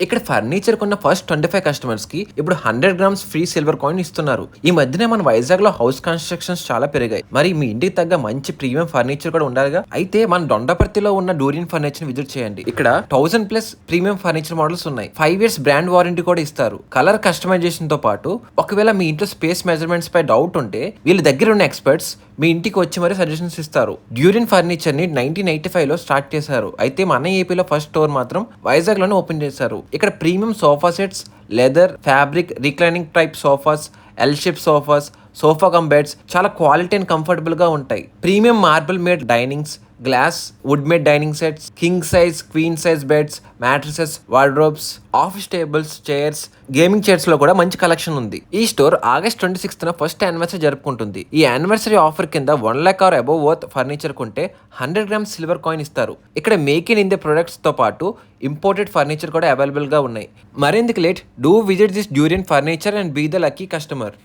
ఇక్కడ ఫర్నిచర్ కొన్న first 25 customers కి ఇప్పుడు 100 గ్రామ్స్ ఫ్రీ సిల్వర్ కాయిన్ ఇస్తున్నారు. ఈ మధ్యనే మన వైజాగ్ లో హౌస్ కన్స్ట్రక్షన్స్ చాలా పెరిగాయి. మరి మీ ఇంటికి తగ్గ మంచి ప్రీమియం ఫర్నిచర్ కూడా ఉండాలిగా. అయితే మన దొండపర్తిలో ఉన్న డూరియన్ ఫర్నిచర్ విజిట్ చేయండి. ఇక్కడ 1000+ ప్రీమియం ఫర్నిచర్ మోడల్స్ ఉన్నాయి. 5 years బ్రాండ్ వారంటీ కూడా ఇస్తారు. కలర్ కస్టమైజేషన్ తో పాటు ఒకవేళ మీ ఇంట్లో స్పేస్ మెజర్మెంట్స్ పై డౌట్ ఉంటే వీళ్ళ దగ్గర ఉన్న ఎక్స్పర్ట్స్ మీ ఇంటికి వచ్చి మరీ సజెషన్స్ ఇస్తారు. డ్యూరియన్ ఫర్నిచర్ ని 1985 లో స్టార్ట్ చేశారు. అయితే మన ఏపీలో ఫస్ట్ స్టోర్ మాత్రం వైజాగ్ లోనే ఓపెన్ చేశారు. ఇక్కడ premium sofa sets, leather, fabric, reclining type sofas, L shape sofas, sofa cum beds చాలా క్వాలిటీ అండ్ కంఫర్టబుల్ గా ఉంటాయి. Premium marble made dinings, glass, wood made dining sets, king size, queen size beds, mattresses, wardrobes, office tables, chairs, gaming chairs లో కూడా మంచి collection ఉంది. ఈ store August 26న first anniversary జరుపుకుంటుంది. ఈ యానివర్సరీ ఆఫర్ కింద 1 lakh or above worth furniture కొంటే 100 గ్రామ్స్ సిల్వర్ కాయిన్ ఇస్తారు. ఇక్కడ మేక్ ఇన్ ఇండియా ప్రొడక్ట్స్ తో పాటు ఇంపోర్టెడ్ ఫర్నిచర్ కూడా అవైలబుల్ గా ఉన్నాయి. మరెందుకు late, do visit this Durian furniture and be the lucky customer.